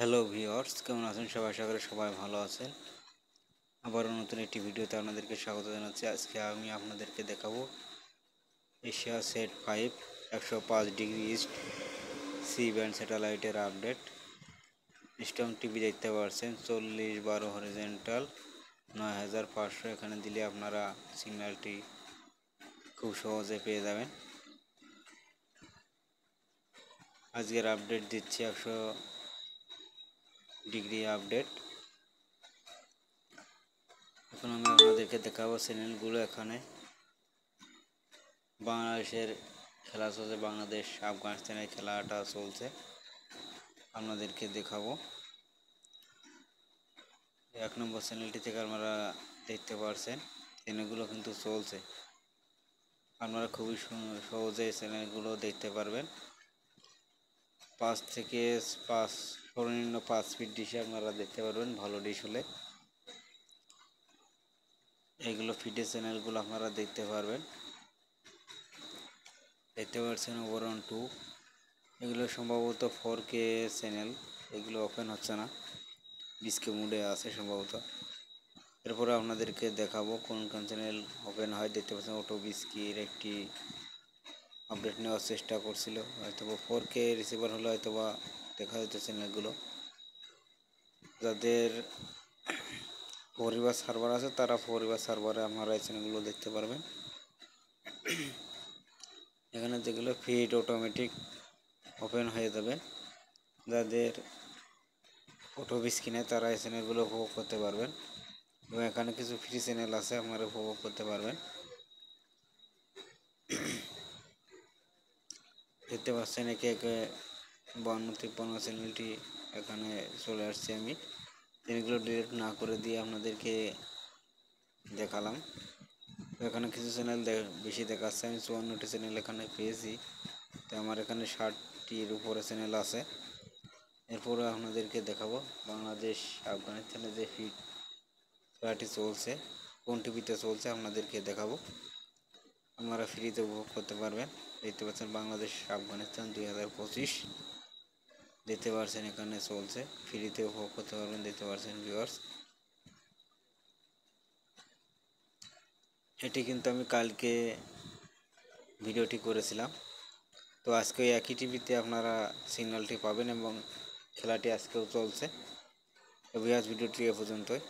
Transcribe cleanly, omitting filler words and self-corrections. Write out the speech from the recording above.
Hello viewers, কেমন আছেন সবাই? আশা করি সবাই ভালো আছেন। আবারও নতুন একটি ভিডিওতে আপনাদেরকে স্বাগত জানাচ্ছি। আজকে আমি আপনাদেরকে দেখাবো Asia sat 5 105 east C band স্যাটেলাইটের আপডেট। স্ট্রং টিভি দেখতে পাচ্ছেন 40/12 হরিজেন্টাল 9500। এখানে দিলে আপনারা সিগন্যালটি খুব সহজে পেয়ে যাবেন। আজকের আপডেট দিচ্ছি 100° আপডেট। এখন আমি আপনাদেরকে দেখাবো চ্যানেলগুলো। এখানে বাংলাদেশের খেলা চলছে, বাংলাদেশ আফগানিস্তানের খেলাটা চলছে, আপনাদেরকে দেখাবো। 1 নম্বর চ্যানেলটি থেকে আপনারা দেখতে পারছেন চ্যানেলগুলো কিন্তু চলছে। আপনারা খুবই সহজে চ্যানেলগুলো দেখতে পারবেন। সর্বনিম্ন 5 ফিট ডিশে আপনারা দেখতে পারবেন, ভালো ডিশ হলে। এইগুলো ফিডের চ্যানেলগুলো আপনারা দেখতে পারবেন। দেখতে পাচ্ছেন ওভারঅন 2, এগুলো সম্ভবত 4K চ্যানেল। এগুলো ওপেন হচ্ছে না, ডিসকে মুডে আছে সম্ভবত। এরপরে আপনাদেরকে দেখাবো কোন কোন চ্যানেল ওপেন হয়। দেখতে পাচ্ছেন অটো বিস্কির একটি আপডেট নেওয়ার চেষ্টা করছিল, হয়তো 4K রিসিভার হলে হয়তো বা দেখা যেত চ্যানেলগুলো। যাদের পরিবার সার্ভার আছে তারা পরিবার সার্ভারে আপনারা এই চ্যানেলগুলো দেখতে পারবেন। এখানে যেগুলো ফিড অটোমেটিক ওপেন হয়ে যাবে। যাদের অটো বিস্কিনে তারা এই চ্যানেলগুলো উপভোগ করতে পারবেন, এবং এখানে কিছু ফ্রি চ্যানেল আছে আপনারা উপভোগ করতে পারবেন। দেখতে পাচ্ছেন একে একে 52-53 চ্যানেলটি এখানে চলে আসছে। আমি চ্যানেলগুলো ডিলিট না করে দিয়ে আপনাদেরকে দেখালাম। এখানে কিছু চ্যানেল বেশি দেখাচ্ছে, আমি 54টি চ্যানেল এখানে পেয়েছি। তো আমার এখানে 60টির উপরে চ্যানেল আছে। এরপরে আপনাদেরকে দেখাবো বাংলাদেশ আফগানিস্তানের যে ফিড খেলাটি চলছে, কোন টিভিতে চলছে আপনাদেরকে দেখাবো। আপনারা ফ্রিতে উপভোগ করতে পারবেন। দেখতে পাচ্ছেন বাংলাদেশ আফগানিস্তান 2025 দেখতে পাচ্ছেন এখানে চলছে, ফ্রিতে উপভোগ করতে পারবেন। দেখতে পাচ্ছেন ভিউয়ার্স, এটি কিন্তু আমি কালকে ভিডিওটি করেছিলাম। তো আজকে একই টিভিতে আপনারা সিগন্যালটি পাবেন এবং খেলাটি আজকেও চলছে। তো ভিউয়ার্স, ভিডিওটি এ পর্যন্তই।